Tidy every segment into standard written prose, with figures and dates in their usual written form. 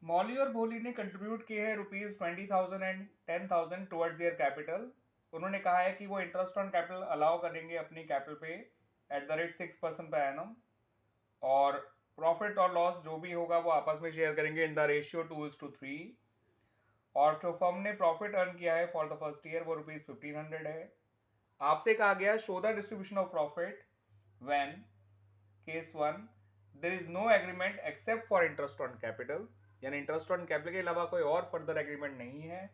मौली और भोली ने कंट्रीब्यूट किए हैं ₹20,000 एंड 10,000 टुवर्ड्स देयर कैपिटल। उन्होंने कहा है कि वो इंटरेस्ट ऑन कैपिटल अलाउ करेंगे अपनी कैपिटल पे at the rate 6% per annum, और प्रॉफिट और लॉस जो भी होगा वो आपस में शेयर करेंगे इन द रेशियो 2:3। और जो फर्म ने प्रॉफिट अर्न किया है फॉर द फर्स्ट ईयर वो ₹1,500 है। आपसे कहा गया show the distribution of profit when case 1 there is no agreement except for interest on capital, यानी इंटरेस्ट ऑन कैपिटल के अलावा कोई और फर्दर एग्रीमेंट नहीं है।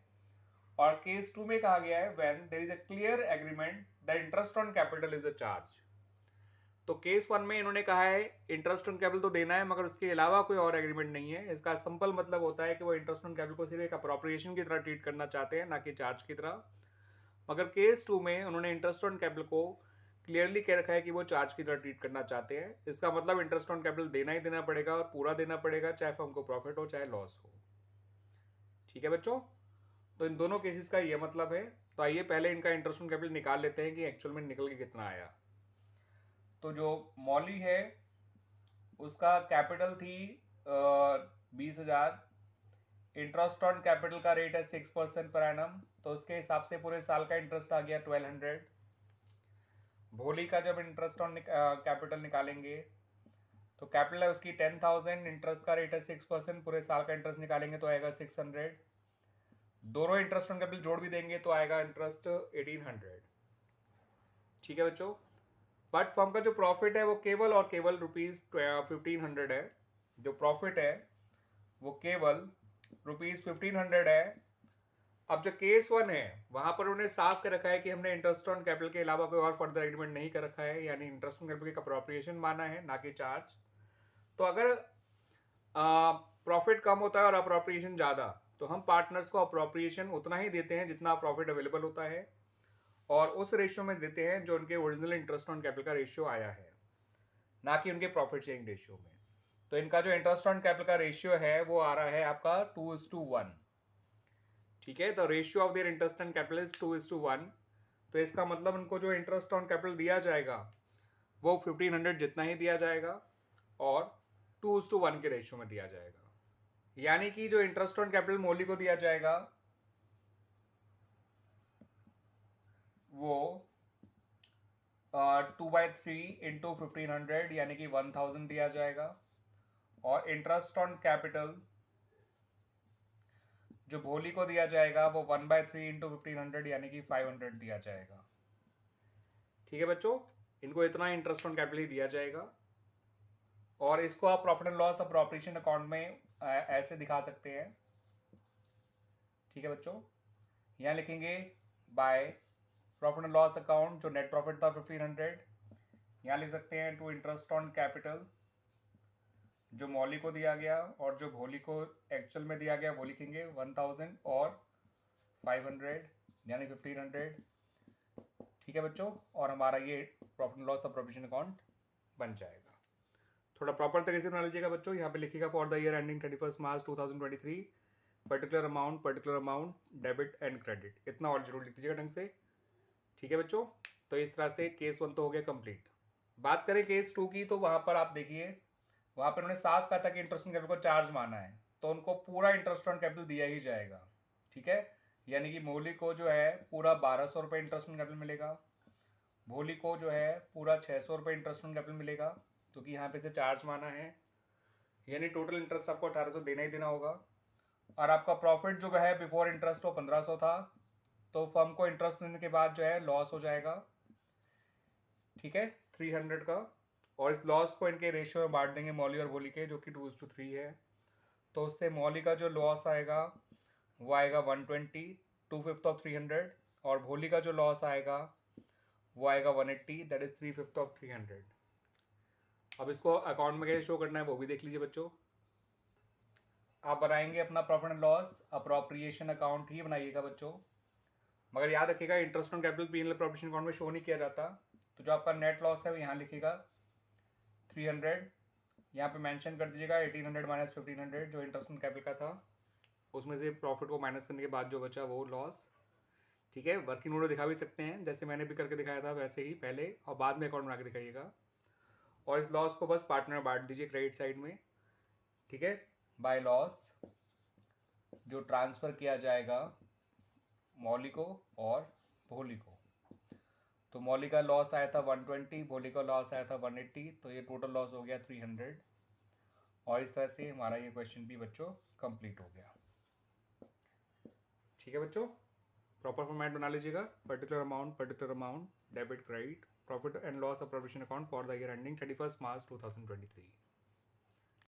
और केस 2 में कहा गया है when there is a clear agreement that interest on capital is a charge. तो केस 1 में इन्होंने कहा है इंटरेस्ट ऑन कैपिटल तो देना है मगर उसके अलावा कोई और एग्रीमेंट नहीं है। इसका सिंपल मतलब होता है कि वो इंटरेस्ट ऑन कैपिटल को सिर्फ एक अप्रोप्रिएशन की तरह ट्रीट करना चाहते हैं, ना कि चार्ज की तरह। मगर केस 2 में उन्होंने इंटरेस्ट ऑन कैपिटल को क्लियरली कह रखा है कि वो चार्ज की तरह ट्रीट करना चाहते हैं। इसका मतलब इंटरेस्ट ऑन कैपिटल देना ही देना पड़ेगा और पूरा देना पड़ेगा, चाहे फर्म को प्रॉफिट हो चाहे लॉस हो। ठीक है बच्चों, तो इन दोनों केसेस का ये मतलब है। तो आइए पहले इनका इंटरेस्ट ऑन कैपिटल निकाल लेते हैं कि एक्चुअल में निकल के कितना आया। तो जो मौली है उसका कैपिटल थी 20,000, इंटरेस्ट ऑन कैपिटल का रेट है 6% पर एनम, तो उसके हिसाब से पूरे साल का इंटरेस्ट आ गया 1200। भोली का जब इंटरेस्ट ऑन कैपिटल निकालेंगे तो कैपिटल है उसकी 10,000, इंटरेस्ट का रेट है 6%, पूरे साल का इंटरेस्ट निकालेंगे तो आएगा 600। दोनों इंटरेस्ट ऑन कैपिटल जोड़ भी देंगे तो आएगा इंटरेस्ट 1800। ठीक है बच्चों, बट फर्म का जो प्रॉफिट है वो केवल और केवल ₹1500 है। जो प्रॉफिट है वो केवल ₹1500 है। अब जो केस 1 है वहां पर उन्होंने साफ कर रखा है कि हमने इंटरेस्ट ऑन कैपिटल के अलावा कोई और फर्दर एग्रीमेंट नहीं कर रखा है, यानी इंटरेस्ट ऑन कैपिटल का अप्रोप्रिएशन माना है, ना कि चार्ज। तो अगर प्रॉफिट कम होता है और अप्रोप्रिएशन ज़्यादा, तो हम पार्टनर्स को अप्रोप्रिएशन उतना ही देते हैं जितना प्रॉफिट अवेलेबल होता है, और उस रेशियो में देते हैं जो उनके ओरिजिनल इंटरेस्ट ऑन कैपिटल का रेशियो आया है, ना कि उनके प्रॉफिट शेयरिंग रेशियो में। तो इनका जो इंटरेस्ट ऑन कैपिटल का रेशियो है वो आ रहा है आपका 2:1। ठीक है, तो ratio of their interest on capital is 2:1। तो इसका मतलब उनको जो इंटरेस्ट ऑन कैपिटल दिया जाएगा वो 1500 जितना ही दिया जाएगा और 2:1 के रेशियो में दिया जाएगा। यानी कि जो इंटरेस्ट ऑन कैपिटल मौली को दिया जाएगा वो 2/3 इंटू 1500 यानी कि 1000 दिया जाएगा, और इंटरेस्ट ऑन कैपिटल जो भोली को दिया जाएगा वो 1/3 इंटू 1500 यानी कि 500 दिया जाएगा। ठीक है बच्चों, इनको इतना इंटरेस्ट ऑन कैपिटल ही दिया जाएगा, और इसको आप profit and loss appropriation account में ऐसे दिखा सकते हैं। ठीक है बच्चों, यहाँ लिखेंगे by profit and loss account, जो नेट प्रॉफिट था 1500, यहाँ लिख सकते हैं टू इंटरेस्ट ऑन कैपिटल जो मौली को दिया गया और जो भोली को एक्चुअल में दिया गया वो लिखेंगे 1000 और 500 यानी 1500। ठीक है बच्चों, और हमारा ये profit and loss appropriation account बन जाएगा। थोड़ा प्रॉपर तरीके से बना लीजिएगा बच्चों। यहाँ पे लिखिएगा for the year ending 31 March 2023 particular amount debit and credit, इतना और जरूर लिख दीजिएगा ढंग से। ठीक है बच्चों, तो इस तरह से केस 1 तो हो गया कंप्लीट। बात करें केस 2 की, तो वहां पर आप देखिए वहां पर उन्होंने साफ कहा था कि इंटरेस्ट ऑन कैपिटल को चार्ज माना है, तो उनको पूरा इंटरेस्ट ऑन कैपिटल दिया ही जाएगा। ठीक है, यानी कि मौली को जो है पूरा 1200 रुपये इंटरेस्ट ऑन कैपिटल मिलेगा, भोली को जो है पूरा 600 रुपये इंटरेस्ट ऑन कैपिटल मिलेगा, क्योंकि यहाँ पे से चार्ज माना है, यानी टोटल इंटरेस्ट आपको 1800 देना ही देना होगा। और आपका प्रॉफिट जो है बिफोर इंटरेस्ट वो 1500 था, तो फर्म को इंटरेस्ट देने के बाद जो है लॉस हो जाएगा। ठीक है, 300 का, और इस लॉस को इनके रेशियो में बांट देंगे मौली और भोली के, जो कि 2:3 है। तो उससे मौली का जो लॉस आएगा वो आएगा 120, 2/5 ऑफ 300, और भोली का जो लॉस आएगा वो आएगा 180, दैट इज 3/5 ऑफ 300। अब इसको अकाउंट में कैसे शो करना है वो भी देख लीजिए बच्चों। आप बनाएंगे अपना profit and loss appropriation account ही बनाइएगा बच्चों, मगर याद रखिएगा interest on capital P and L appropriation account में शो नहीं किया जाता। तो जो आपका नेट लॉस है वो यहाँ लिखिएगा 300, यहाँ पे मेंशन कर दीजिएगा 1800 माइनस 1500 जो इंटरेस्ट ऑन कैपिटल का था, उसमें से प्रॉफिट को माइनस करने के बाद जो बचा वो लॉस। ठीक है, वर्किंग नोट दिखा भी सकते हैं जैसे मैंने भी करके दिखाया था वैसे ही, पहले और बाद में अकाउंट बना के दिखाइएगा। और इस लॉस को बस पार्टनर बांट दीजिए क्रेडिट साइड में। ठीक है, बाय लॉस जो ट्रांसफ़र किया जाएगा मौली को और भोली को। तो मौली का लॉस आया था 120, भोली का लॉस आया था 180, तो ये टोटल लॉस हो गया 300। और इस तरह से हमारा ये क्वेश्चन भी बच्चों कंप्लीट हो गया। ठीक है बच्चों, प्रॉपर फॉर्मेट बना लीजिएगा। Particular amount, debit credit, profit and loss of provision account for the year ending 31 March 2023।